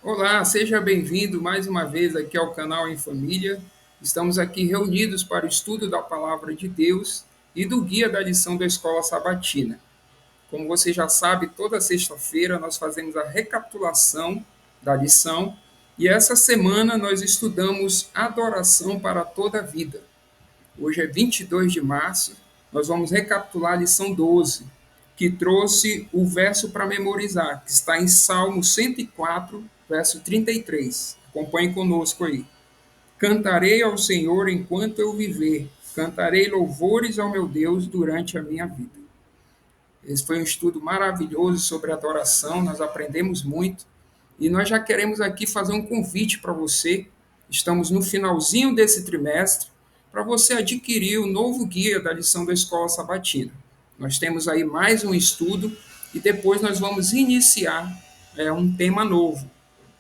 Olá, seja bem-vindo mais uma vez aqui ao canal Em Família. Estamos aqui reunidos para o estudo da Palavra de Deus e do guia da lição da Escola Sabatina. Como você já sabe, toda sexta-feira nós fazemos a recapitulação da lição e essa semana nós estudamos Adoração para toda a Vida. Hoje é 22 de março, nós vamos recapitular a lição 12, que trouxe o verso para memorizar, que está em Salmo 104, verso 33. Acompanhe conosco aí. Cantarei ao Senhor enquanto eu viver, cantarei louvores ao meu Deus durante a minha vida. Esse foi um estudo maravilhoso sobre adoração, nós aprendemos muito e nós já queremos aqui fazer um convite para você. Estamos no finalzinho desse trimestre para você adquirir o novo guia da lição da Escola Sabatina. Nós temos aí mais um estudo e depois nós vamos iniciar um tema novo.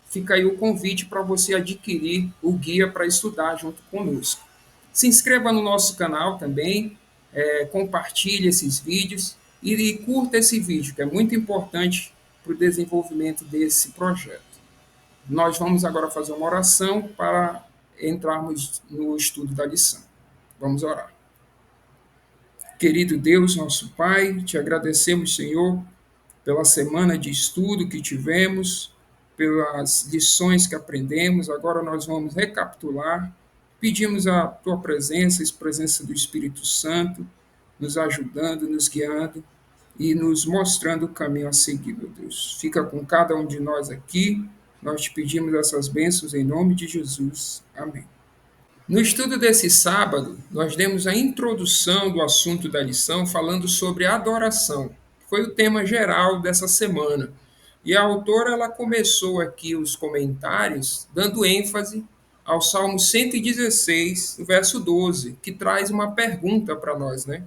Fica aí o convite para você adquirir o guia para estudar junto conosco. Se inscreva no nosso canal também, compartilhe esses vídeos e curta esse vídeo, que é muito importante para o desenvolvimento desse projeto. Nós vamos agora fazer uma oração para entrarmos no estudo da lição. Vamos orar. Querido Deus, nosso Pai, te agradecemos, Senhor, pela semana de estudo que tivemos, pelas lições que aprendemos. Agora nós vamos recapitular. Pedimos a tua presença, a presença do Espírito Santo, nos ajudando, nos guiando e nos mostrando o caminho a seguir, meu Deus. Fica com cada um de nós aqui. Nós te pedimos essas bênçãos em nome de Jesus. Amém. No estudo desse sábado, nós demos a introdução do assunto da lição falando sobre adoração, que foi o tema geral dessa semana. E a autora ela começou aqui os comentários dando ênfase ao Salmo 116, verso 12, que traz uma pergunta para nós, né?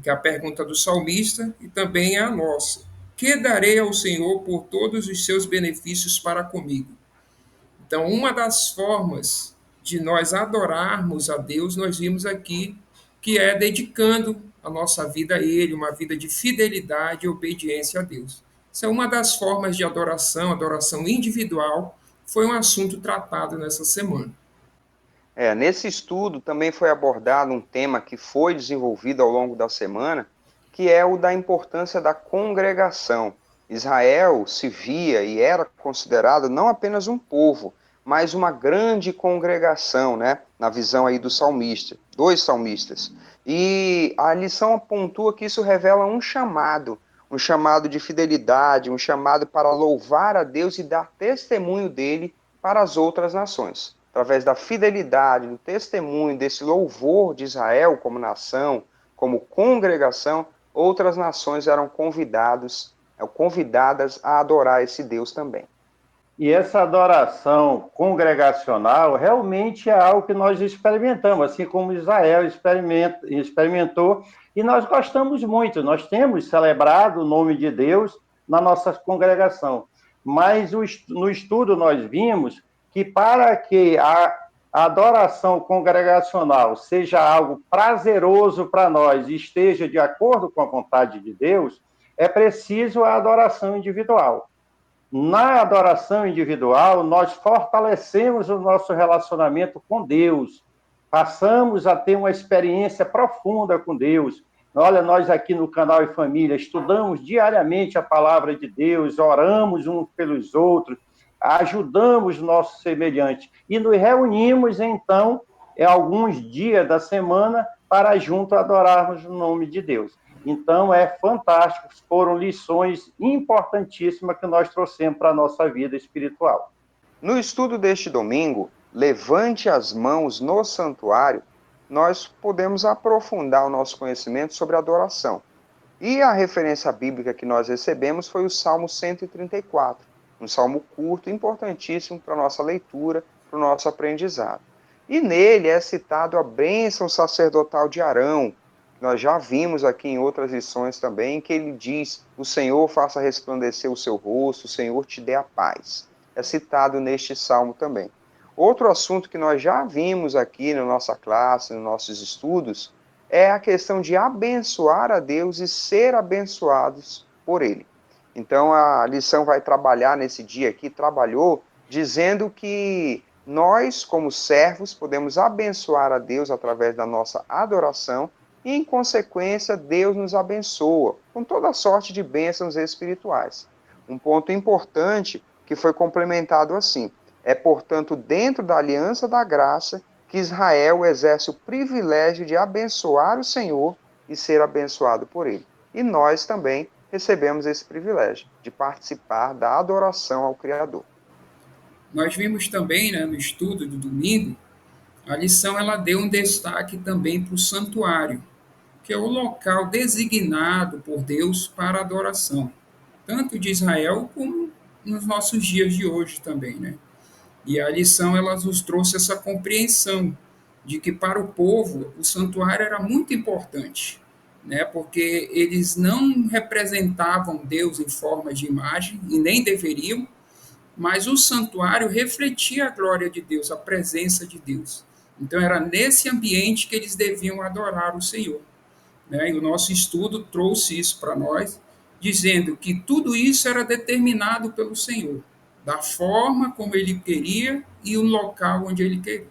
Que é a pergunta do salmista e também é a nossa. Que darei ao Senhor por todos os seus benefícios para comigo? Então, uma das formas de nós adorarmos a Deus, nós vimos aqui que é dedicando a nossa vida a Ele, uma vida de fidelidade e obediência a Deus. Isso é uma das formas de adoração, adoração individual, foi um assunto tratado nessa semana. Nesse estudo também foi abordado um tema que foi desenvolvido ao longo da semana, que é o da importância da congregação. Israel se via e era considerado não apenas um povo, mas uma grande congregação, né? Na visão aí do salmista, dois salmistas. E a lição pontua que isso revela um chamado de fidelidade, um chamado para louvar a Deus e dar testemunho dele para as outras nações. Através da fidelidade, do testemunho, desse louvor de Israel como nação, como congregação, outras nações eram convidadas a adorar esse Deus também. E essa adoração congregacional realmente é algo que nós experimentamos, assim como Israel experimentou, e nós gostamos muito. Nós temos celebrado o nome de Deus na nossa congregação. Mas no estudo nós vimos que para que a adoração congregacional seja algo prazeroso para nós e esteja de acordo com a vontade de Deus, é preciso a adoração individual. Na adoração individual, nós fortalecemos o nosso relacionamento com Deus, passamos a ter uma experiência profunda com Deus. Olha, nós aqui no canal E Família estudamos diariamente a palavra de Deus, oramos uns pelos outros, ajudamos nossos semelhantes e nos reunimos, então, em alguns dias da semana para junto adorarmos o nome de Deus. Então, é fantástico, foram lições importantíssimas que nós trouxemos para a nossa vida espiritual. No estudo deste domingo, Levante as mãos no santuário, nós podemos aprofundar o nosso conhecimento sobre adoração. E a referência bíblica que nós recebemos foi o Salmo 134, um salmo curto, importantíssimo para a nossa leitura, para o nosso aprendizado. E nele é citado a bênção sacerdotal de Arão. Nós já vimos aqui em outras lições também que ele diz: o Senhor faça resplandecer o seu rosto, o Senhor te dê a paz. É citado neste salmo também. Outro assunto que nós já vimos aqui na nossa classe, nos nossos estudos, é a questão de abençoar a Deus e ser abençoados por Ele. Então, a lição vai trabalhar nesse dia aqui, trabalhou, dizendo que nós, como servos, podemos abençoar a Deus através da nossa adoração e, em consequência, Deus nos abençoa com toda sorte de bênçãos espirituais. Um ponto importante que foi complementado assim: é, portanto, dentro da aliança da graça que Israel exerce o privilégio de abençoar o Senhor e ser abençoado por ele. E nós também recebemos esse privilégio de participar da adoração ao Criador. Nós vimos também, né, no estudo do domingo, a lição ela deu um destaque também para o santuário, que é o local designado por Deus para adoração, tanto de Israel como nos nossos dias de hoje também, né? E a lição ela nos trouxe essa compreensão de que para o povo o santuário era muito importante, né? Porque eles não representavam Deus em forma de imagem e nem deveriam, mas o santuário refletia a glória de Deus, a presença de Deus. Então era nesse ambiente que eles deviam adorar o Senhor, né? E o nosso estudo trouxe isso para nós, dizendo que tudo isso era determinado pelo Senhor, da forma como ele queria e o local onde ele queria.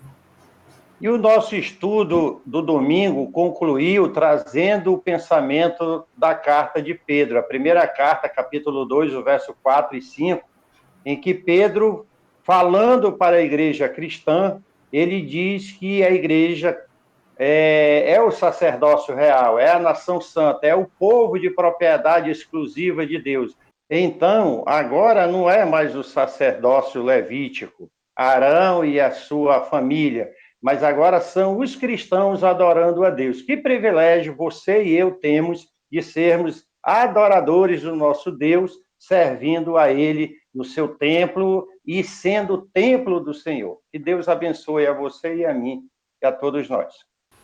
E o nosso estudo do domingo concluiu trazendo o pensamento da carta de Pedro, a primeira carta, capítulo 2, o verso 4 e 5, em que Pedro, falando para a igreja cristã, ele diz que a igreja é o sacerdócio real, é a nação santa, é o povo de propriedade exclusiva de Deus. Então, agora não é mais o sacerdócio levítico, Arão e a sua família, mas agora são os cristãos adorando a Deus. Que privilégio você e eu temos de sermos adoradores do nosso Deus, servindo a Ele no seu templo e sendo o templo do Senhor. Que Deus abençoe a você e a mim e a todos nós.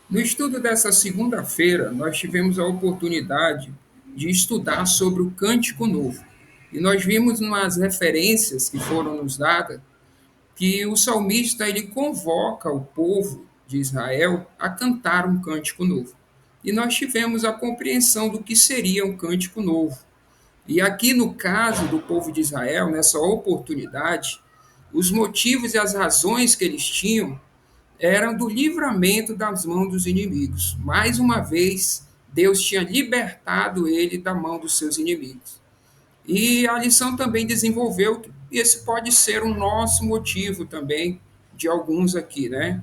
No estudo dessa segunda-feira, nós tivemos a oportunidade de estudar sobre o Cântico Novo. E nós vimos umas referências que foram nos dadas que o salmista ele convoca o povo de Israel a cantar um cântico novo. E nós tivemos a compreensão do que seria um cântico novo. E aqui no caso do povo de Israel, nessa oportunidade, os motivos e as razões que eles tinham eram do livramento das mãos dos inimigos. Mais uma vez, Deus tinha libertado ele da mão dos seus inimigos. E a lição também desenvolveu que esse pode ser o nosso motivo também de alguns aqui, né?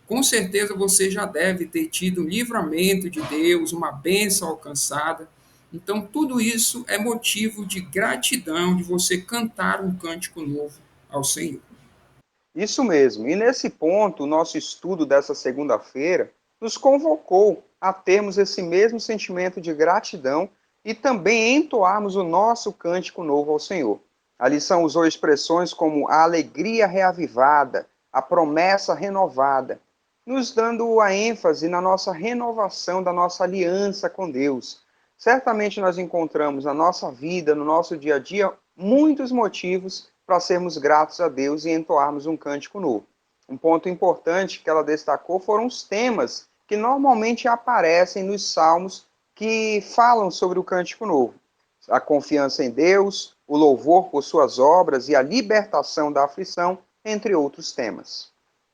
Com certeza você já deve ter tido um livramento de Deus, uma bênção alcançada. Então, tudo isso é motivo de gratidão de você cantar um cântico novo ao Senhor. Isso mesmo. E nesse ponto, o nosso estudo dessa segunda-feira nos convocou a termos esse mesmo sentimento de gratidão e também entoarmos o nosso cântico novo ao Senhor. A lição usou expressões como a alegria reavivada, a promessa renovada, nos dando a ênfase na nossa renovação da nossa aliança com Deus. Certamente nós encontramos na nossa vida, no nosso dia a dia, muitos motivos para sermos gratos a Deus e entoarmos um cântico novo. Um ponto importante que ela destacou foram os temas que normalmente aparecem nos salmos que falam sobre o cântico novo. A confiança em Deus, o louvor por suas obras e a libertação da aflição, entre outros temas.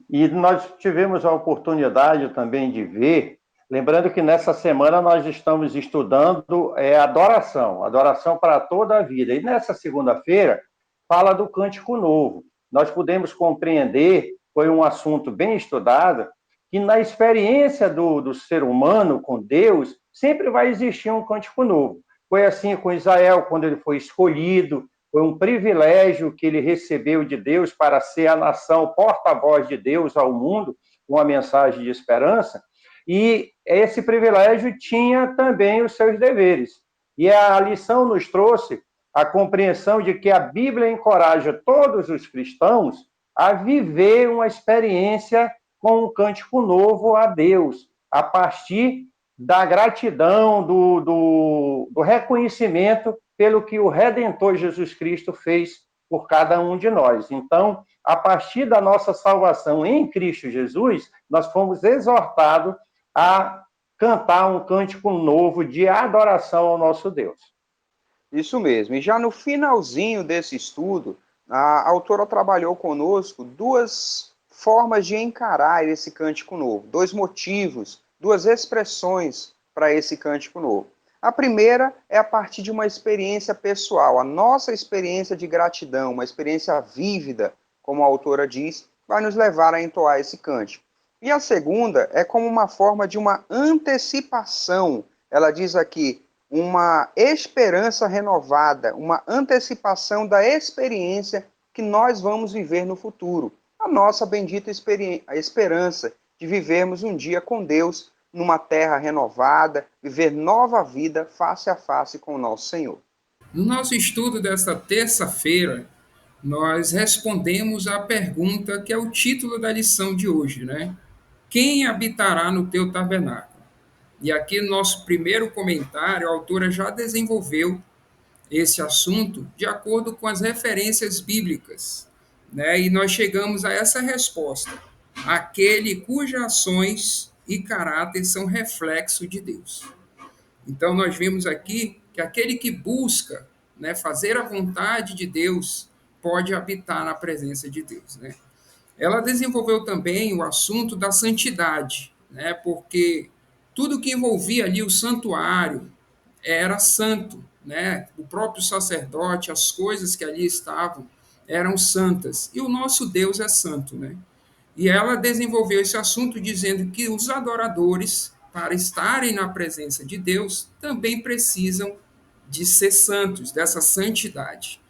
E nós tivemos a oportunidade também de ver, lembrando que nessa semana nós estamos estudando adoração para toda a vida. E nessa segunda-feira fala do Cântico Novo. Nós pudemos compreender, foi um assunto bem estudado, que na experiência do ser humano com Deus, sempre vai existir um cântico novo. Foi assim com Israel, quando ele foi escolhido, foi um privilégio que ele recebeu de Deus para ser a nação porta-voz de Deus ao mundo, com a mensagem de esperança, e esse privilégio tinha também os seus deveres. E a lição nos trouxe a compreensão de que a Bíblia encoraja todos os cristãos a viver uma experiência com um cântico novo a Deus, a partir da gratidão, do reconhecimento pelo que o Redentor Jesus Cristo fez por cada um de nós. Então, a partir da nossa salvação em Cristo Jesus, nós fomos exortados a cantar um cântico novo de adoração ao nosso Deus. Isso mesmo. E já no finalzinho desse estudo, a autora trabalhou conosco duas formas de encarar esse cântico novo, dois motivos, duas expressões para esse cântico novo. A primeira é a partir de uma experiência pessoal, a nossa experiência de gratidão, uma experiência vívida, como a autora diz, vai nos levar a entoar esse cântico. E a segunda é como uma forma de uma antecipação. Ela diz aqui, uma esperança renovada, uma antecipação da experiência que nós vamos viver no futuro. A nossa bendita esperança de vivermos um dia com Deus, numa terra renovada, viver nova vida face a face com o nosso Senhor. No nosso estudo desta terça-feira, nós respondemos à pergunta que é o título da lição de hoje, né? Quem habitará no teu tabernáculo? E aqui no nosso primeiro comentário, a autora já desenvolveu esse assunto de acordo com as referências bíblicas, né? E nós chegamos a essa resposta: aquele cujas ações e caráter são reflexo de Deus. Então nós vimos aqui que aquele que busca, né, fazer a vontade de Deus pode habitar na presença de Deus, né? Ela desenvolveu também o assunto da santidade, né? Porque tudo que envolvia ali o santuário era santo, né? O próprio sacerdote, as coisas que ali estavam eram santas. E o nosso Deus é santo, né? E ela desenvolveu esse assunto dizendo que os adoradores, para estarem na presença de Deus, também precisam de ser santos, dessa santidade,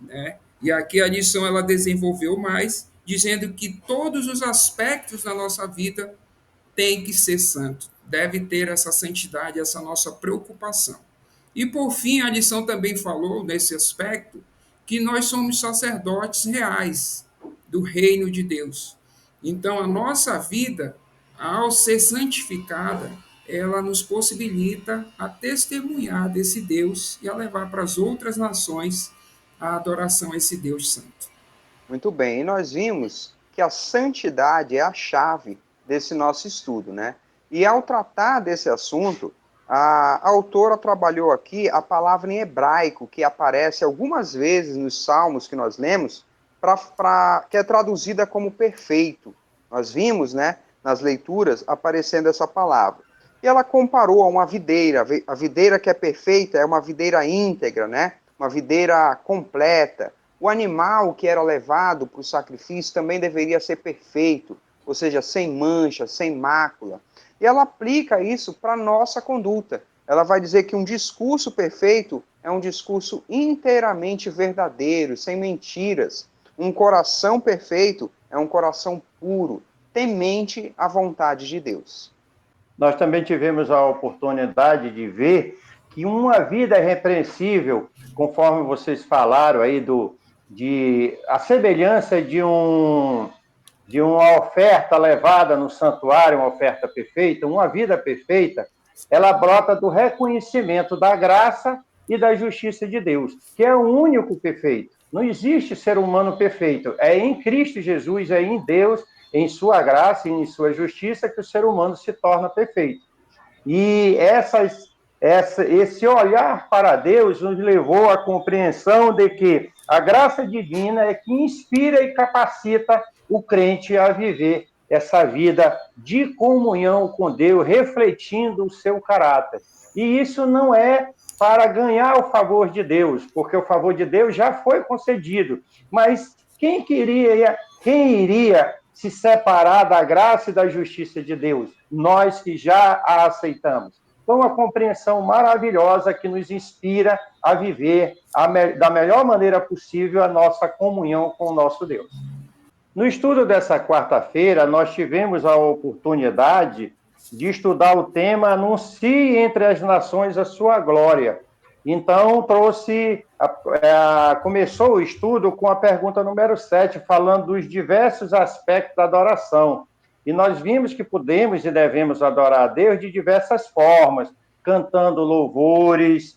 né? E aqui a lição ela desenvolveu mais, dizendo que todos os aspectos da nossa vida têm que ser santos, deve ter essa santidade, essa nossa preocupação. E por fim, a lição também falou nesse aspecto que nós somos sacerdotes reais do reino de Deus. Então, a nossa vida, ao ser santificada, ela nos possibilita a testemunhar desse Deus e a levar para as outras nações a adoração a esse Deus santo. Muito bem, e nós vimos que a santidade é a chave desse nosso estudo, né? E ao tratar desse assunto, a autora trabalhou aqui a palavra em hebraico, que aparece algumas vezes nos salmos que nós lemos, que é traduzida como perfeito. Nós vimos, né, nas leituras, aparecendo essa palavra. E ela comparou a uma videira. A videira que é perfeita é uma videira íntegra, né? Uma videira completa. O animal que era levado para o sacrifício também deveria ser perfeito, ou seja, sem mancha, sem mácula. E ela aplica isso para a nossa conduta. Ela vai dizer que um discurso perfeito é um discurso inteiramente verdadeiro, sem mentiras. Um coração perfeito é um coração puro, temente à vontade de Deus. Nós também tivemos a oportunidade de ver que uma vida irrepreensível, conforme vocês falaram aí a semelhança de uma oferta levada no santuário, uma oferta perfeita, uma vida perfeita, ela brota do reconhecimento da graça e da justiça de Deus, que é o único perfeito. Não existe ser humano perfeito. É em Cristo Jesus, é em Deus, em sua graça e em sua justiça que o ser humano se torna perfeito. E esse olhar para Deus nos levou à compreensão de que a graça divina é que inspira e capacita o crente a viver essa vida de comunhão com Deus, refletindo o seu caráter. E isso não é para ganhar o favor de Deus, porque o favor de Deus já foi concedido. Mas quem iria se separar da graça e da justiça de Deus? Nós que já a aceitamos. Então, uma compreensão maravilhosa que nos inspira a viver da melhor maneira possível a nossa comunhão com o nosso Deus. No estudo dessa quarta-feira, nós tivemos a oportunidade de estudar o tema Anuncie entre as nações a sua glória. Então, começou o estudo com a pergunta número 7, falando dos diversos aspectos da adoração. E nós vimos que podemos e devemos adorar a Deus de diversas formas, cantando louvores,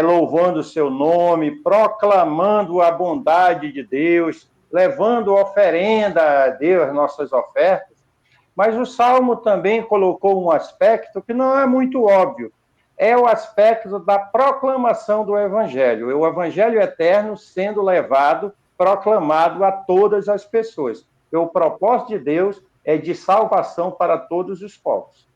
louvando o seu nome, proclamando a bondade de Deus, levando oferenda a Deus, nossas ofertas. Mas o Salmo também colocou um aspecto que não é muito óbvio, é o aspecto da proclamação do Evangelho, o Evangelho eterno sendo levado, proclamado a todas as pessoas. O propósito de Deus é de salvação para todos os povos.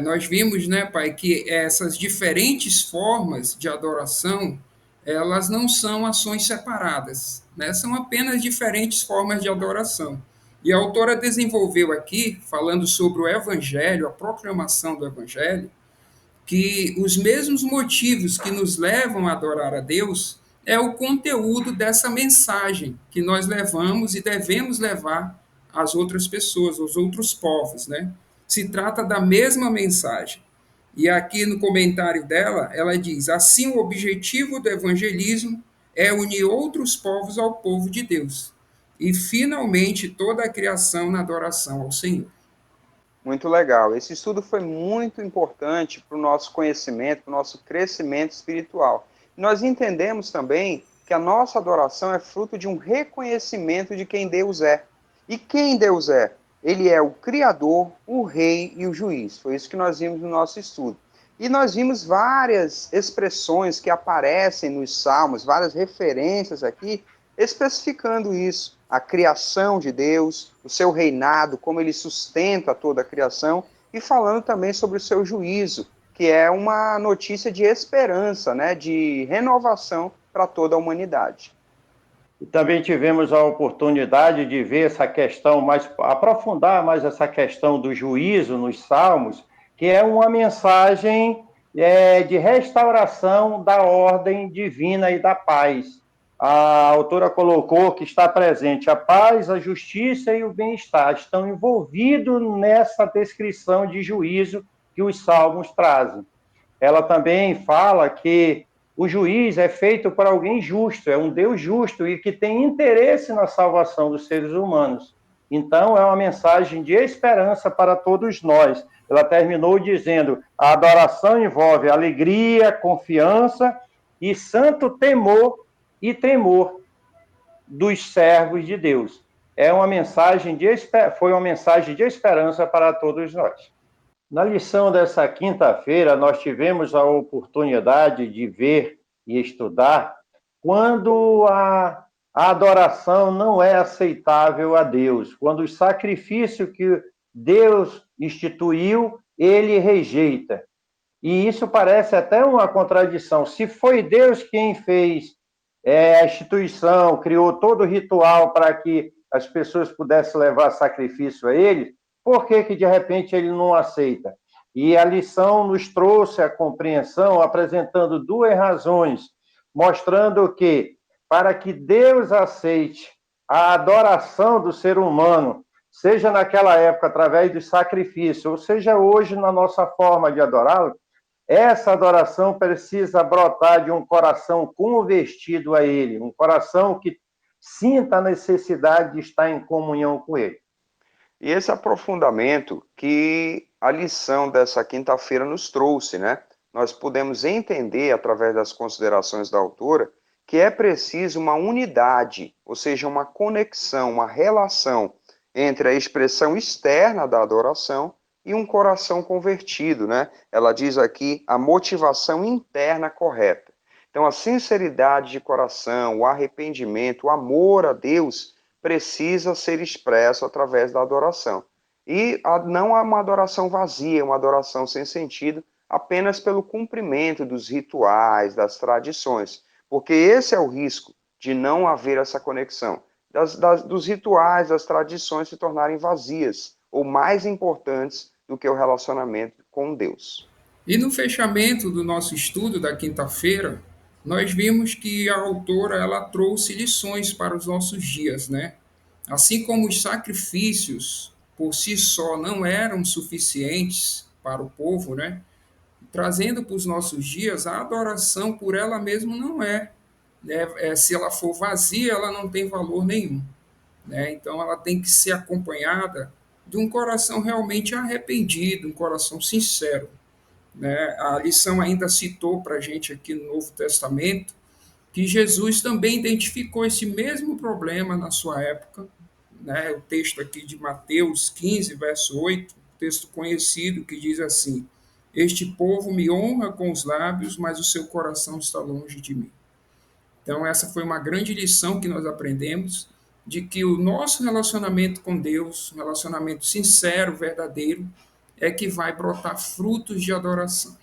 Nós vimos, né, Pai, que essas diferentes formas de adoração, elas não são ações separadas, né? São apenas diferentes formas de adoração. E a autora desenvolveu aqui, falando sobre o Evangelho, a proclamação do Evangelho, que os mesmos motivos que nos levam a adorar a Deus é o conteúdo dessa mensagem que nós levamos e devemos levar às outras pessoas, aos outros povos, né? Se trata da mesma mensagem. E aqui no comentário dela, ela diz: assim, o objetivo do evangelismo é unir outros povos ao povo de Deus e, finalmente, toda a criação na adoração ao Senhor. Muito legal. Esse estudo foi muito importante para o nosso conhecimento, para o nosso crescimento espiritual. Nós entendemos também que a nossa adoração é fruto de um reconhecimento de quem Deus é. E quem Deus é? Ele é o Criador, o Rei e o Juiz. Foi isso que nós vimos no nosso estudo. E nós vimos várias expressões que aparecem nos Salmos, várias referências aqui, especificando isso, a criação de Deus, o seu reinado, como ele sustenta toda a criação, e falando também sobre o seu juízo, que é uma notícia de esperança, né, de renovação para toda a humanidade. E também tivemos a oportunidade de ver essa questão mais, aprofundar mais essa questão do juízo nos Salmos, que é uma mensagem de restauração da ordem divina e da paz. A autora colocou que está presente a paz, a justiça e o bem-estar, estão envolvidos nessa descrição de juízo que os Salmos trazem. Ela também fala que o juiz é feito por alguém justo, é um Deus justo e que tem interesse na salvação dos seres humanos. Então, é uma mensagem de esperança para todos nós. Ela terminou dizendo: a adoração envolve alegria, confiança e santo temor e temor dos servos de Deus. Foi uma mensagem de esperança para todos nós. Na lição dessa quinta-feira, nós tivemos a oportunidade de ver e estudar quando a adoração não é aceitável a Deus, quando o sacrifício que Deus instituiu, ele rejeita. E isso parece até uma contradição. Se foi Deus quem fez a instituição, criou todo o ritual para que as pessoas pudessem levar sacrifício a ele, por que de repente ele não aceita? E a lição nos trouxe a compreensão, apresentando duas razões, mostrando que, para que Deus aceite a adoração do ser humano, seja naquela época através do sacrifício, ou seja hoje na nossa forma de adorá-lo, essa adoração precisa brotar de um coração convertido a Ele, um coração que sinta a necessidade de estar em comunhão com Ele. E esse aprofundamento que a lição dessa quinta-feira nos trouxe, né? Nós podemos entender, através das considerações da autora, que é preciso uma unidade, ou seja, uma conexão, uma relação entre a expressão externa da adoração e um coração convertido, né? Ela diz aqui a motivação interna correta. Então, a sinceridade de coração, o arrependimento, o amor a Deus precisa ser expresso através da adoração. E não é uma adoração vazia, uma adoração sem sentido, apenas pelo cumprimento dos rituais, das tradições. Porque esse é o risco de não haver essa conexão, dos rituais, das tradições se tornarem vazias ou mais importantes do que o relacionamento com Deus. E no fechamento do nosso estudo da quinta-feira, nós vimos que a autora ela trouxe lições para os nossos dias, né? Assim como os sacrifícios por si só não eram suficientes para o povo, né? Trazendo para os nossos dias, a adoração por ela mesma não é, né? Se ela for vazia, ela não tem valor nenhum, né? Então ela tem que ser acompanhada de um coração realmente arrependido, um coração sincero, né? A lição ainda citou para a gente aqui no Novo Testamento que Jesus também identificou esse mesmo problema na sua época, né? O texto aqui de Mateus 15, verso 8, texto conhecido, que diz assim: Este povo me honra com os lábios, mas o seu coração está longe de mim. Então, essa foi uma grande lição que nós aprendemos, de que o nosso relacionamento com Deus, um relacionamento sincero, verdadeiro, é que vai brotar frutos de adoração.